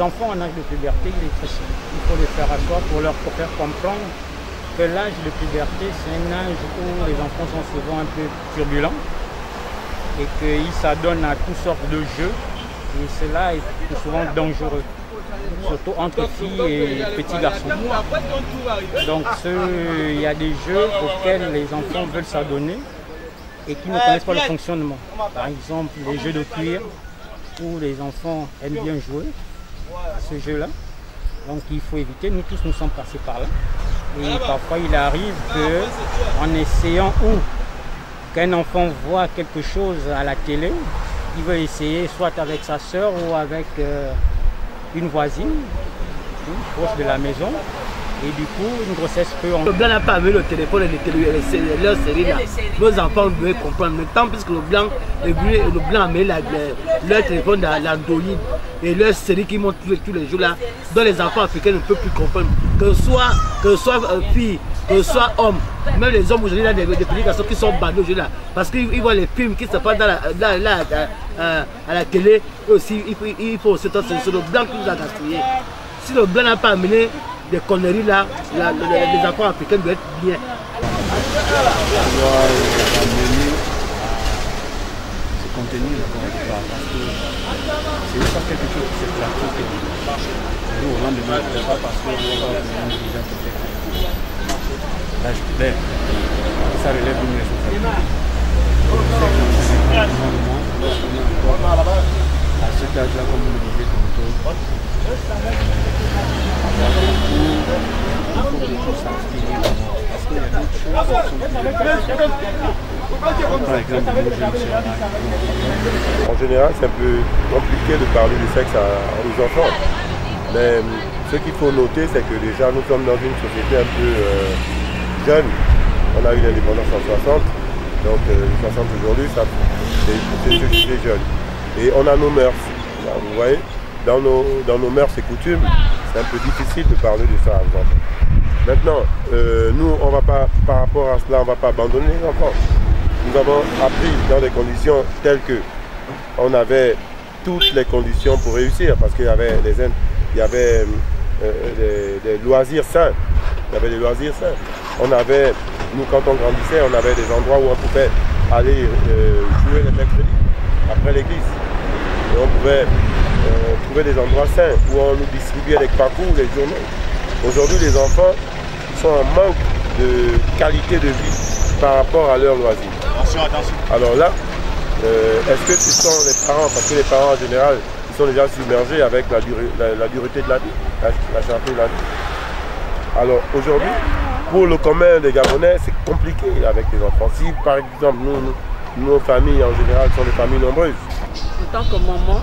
les enfants en âge de puberté, il est facile. Il faut les faire asseoir pour leur faire comprendre que l'âge de puberté, c'est un âge où les enfants sont souvent un peu turbulents et qu'ils s'adonnent à toutes sortes de jeux. Et cela est souvent dangereux, surtout entre filles et petits garçons. Donc il y a des jeux auxquels les enfants veulent s'adonner et qui ne connaissent pas le fonctionnement. Par exemple, les jeux de cuir, où les enfants aiment bien jouer à ce jeu-là. Donc il faut éviter, nous tous nous sommes passés par là. Et parfois il arrive qu'en essayant ou qu'un enfant voit quelque chose à la télé, il veut essayer soit avec sa soeur ou avec une voisine, proche de la maison. Et du coup, une grossesse peut en... Le blanc n'a pas amené le téléphone et leur série là. Nos enfants doivent comprendre. Maintenant, puisque le blanc a amené leur téléphone dans l'Android et leur série qui montre tous les jours là, dont les enfants africains ne peuvent plus comprendre. Que ce soit filles, que ce soit hommes, même les hommes aujourd'hui, des petits garçons qui sont bandés aujourd'hui là, parce qu'ils voient les films qui se passent à la télé, aussi, il faut aussi c'est le blanc qui nous a gaspillé. Si le blanc n'a pas amené des conneries là, les enfants africains doivent être bien. Ce contenu, parce que c'est pas quelque chose qui se pratique. Nous, au lendemain, ce n'est pas parce qu'on va déjà peut-être l'âge clair. Ça relève d'une responsabilité. À cet âge-là, comme vous le disiez tantôt, en général, c'est un peu compliqué de parler du sexe aux enfants. Mais ce qu'il faut noter, c'est que déjà nous sommes dans une société un peu jeune. On a eu l'indépendance en 60, donc 60 aujourd'hui, c'est une société jeune. Et on a nos mœurs. Là, vous voyez, dans nos mœurs et coutumes, c'est un peu difficile de parler de ça aux enfants. Maintenant, nous, on va pas, par rapport à cela, on ne va pas abandonner les enfants. Nous avons appris dans des conditions telles que on avait toutes les conditions pour réussir, parce qu'il y avait des loisirs sains. Il y avait des loisirs sains. On avait, nous, quand on grandissait, on avait des endroits où on pouvait aller jouer les mercredis après l'église. Et on pouvait trouver des endroits sains où on nous distribuait les parcours, les journaux. Aujourd'hui, les enfants sont en manque de qualité de vie par rapport à leurs loisirs. Attention, attention. Alors là, est-ce que ce sont les parents, parce que les parents en général, ils sont déjà submergés avec la dureté de la vie, la cherté de la vie. Alors aujourd'hui, pour le commun des Gabonais, c'est compliqué avec les enfants. Si par exemple, nos familles en général sont des familles nombreuses. En tant que maman,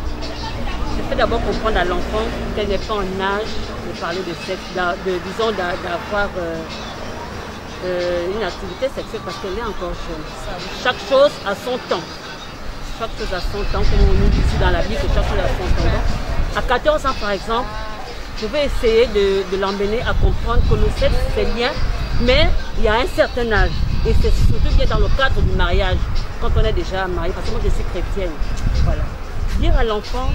je fais d'abord comprendre à l'enfant qu'elle n'est pas en âge de parler de sexe, disons d'avoir une activité sexuelle parce qu'elle est encore jeune. Chaque chose a son temps. Chaque chose a son temps, comme on nous dit ici dans la Bible, chaque chose a son temps. Donc, à 14 ans par exemple, je vais essayer de l'emmener à comprendre que le sexe c'est bien, mais il y a un certain âge. Et c'est surtout bien dans le cadre du mariage, quand on est déjà marié, parce que moi je suis chrétienne. Voilà. Dire à l'enfant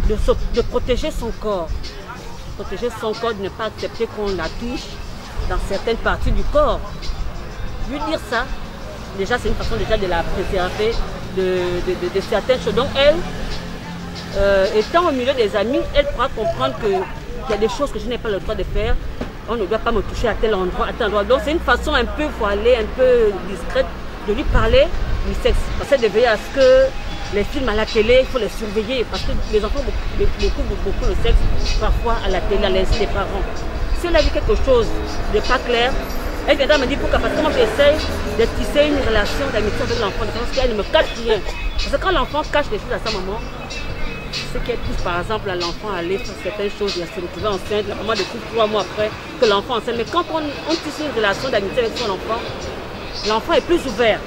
de protéger son corps. Protéger son corps, de ne pas accepter qu'on la touche dans certaines parties du corps. Lui dire ça, déjà c'est une façon déjà de la préserver de certaines choses. Donc elle, étant au milieu des amis, elle pourra comprendre qu'il y a des choses que je n'ai pas le droit de faire. On ne doit pas me toucher à tel endroit, à tel endroit. Donc c'est une façon un peu voilée, un peu discrète de lui parler du sexe. Parce qu'elle de veiller à ce que les films à la télé, il faut les surveiller. Parce que les enfants découvrent beaucoup le sexe, parfois à la télé, à l'aise des parents. Si elle a vu quelque chose de pas clair, elle viendra me dire pourquoi. Parce que moi j'essaie de tisser une relation d'amitié avec l'enfant, parce qu'elle ne me cache rien. Parce que quand l'enfant cache des choses à sa maman, ce qu'elle pousse par exemple à l'enfant à aller faire certaines choses, il a se retrouver enceinte, la maman découvre 3 mois après que l'enfant est enceinte. Mais quand on tisse une relation d'amitié avec son enfant, l'enfant est plus ouvert.